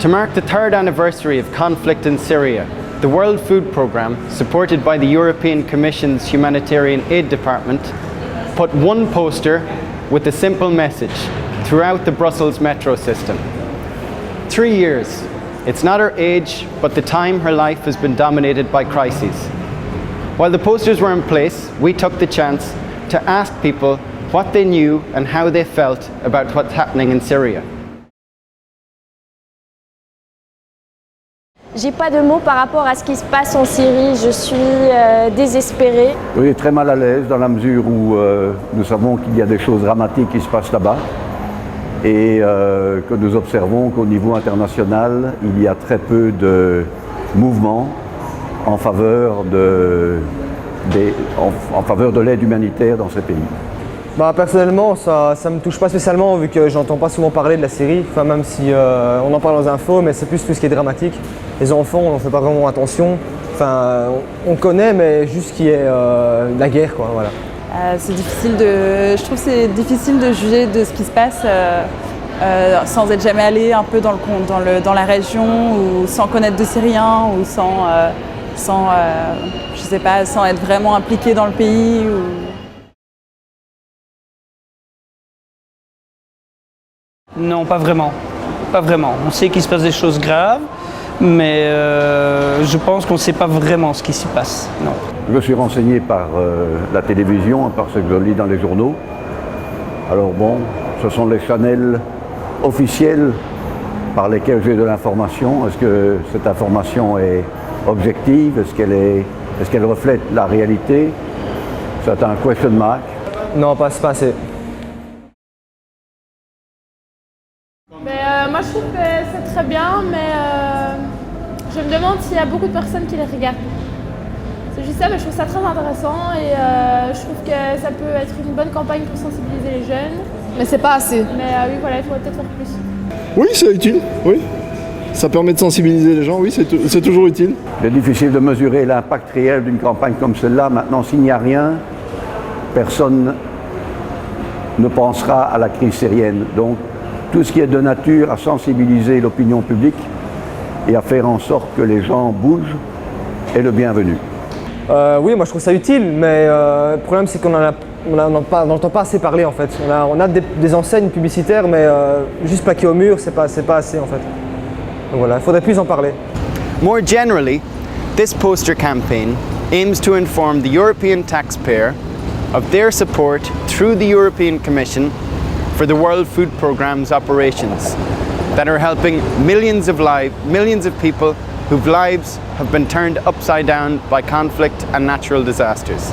To mark the third anniversary of conflict in Syria, the World Food Programme, supported by the European Commission's Humanitarian Aid Department, put one poster with a simple message throughout the Brussels metro system. 3 years. It's not her age, but the time her life has been dominated by crises. While the posters were in place, we took the chance to ask people what they knew and how they felt about what's happening in Syria. J'ai pas de mots par rapport à ce qui se passe en Syrie, je suis désespérée. Oui, très mal à l'aise dans la mesure où nous savons qu'il y a des choses dramatiques qui se passent là-bas et que nous observons qu'au niveau international, il y a très peu de mouvements en faveur de l'aide humanitaire dans ces pays. Personnellement, ça me touche pas spécialement vu que j'entends pas souvent parler de la Syrie, enfin, même si on en parle aux infos, mais c'est plus tout ce qui est dramatique. Les enfants, on n'en fait pas vraiment attention. Enfin, on connaît, mais juste qu'il y ait la guerre, quoi, voilà. Je trouve que c'est difficile de juger de ce qui se passe sans être jamais allé un peu dans la région ou sans connaître de Syriens ou sans être vraiment impliqué dans le pays. Non, pas vraiment. Pas vraiment. On sait qu'il se passe des choses graves, mais je pense qu'on ne sait pas vraiment ce qui s'y passe. Non. Je suis renseigné par la télévision, par ce que je lis dans les journaux. Alors bon, ce sont les channels officiels par lesquels j'ai de l'information. Est-ce que cette information est objective? Est-ce qu'elle reflète la réalité? C'est un question mark. Non, pas assez. Moi je trouve que c'est très bien, mais je me demande s'il y a beaucoup de personnes qui les regardent. C'est juste ça, mais je trouve ça très intéressant et je trouve que ça peut être une bonne campagne pour sensibiliser les jeunes. Mais c'est pas assez. Mais oui, voilà, il faudrait peut-être faire plus. Oui, c'est utile, oui. Ça permet de sensibiliser les gens, oui, c'est toujours utile. C'est difficile de mesurer l'impact réel d'une campagne comme celle-là. Maintenant, s'il n'y a rien, personne ne pensera à la crise syrienne. Donc, tout ce qui est de nature à sensibiliser l'opinion publique et à faire en sorte que les gens bougent est le bienvenu. Oui, moi je trouve ça utile, mais le problème c'est qu'on n'entend pas assez parler en fait. On a des enseignes publicitaires, mais juste plaquées au mur, c'est pas assez en fait. Donc voilà, il faudrait plus en parler. More generally, this poster campaign aims to inform the European taxpayer of their support through the European Commission for the World Food Programme's operations that are helping millions of people whose lives have been turned upside down by conflict and natural disasters.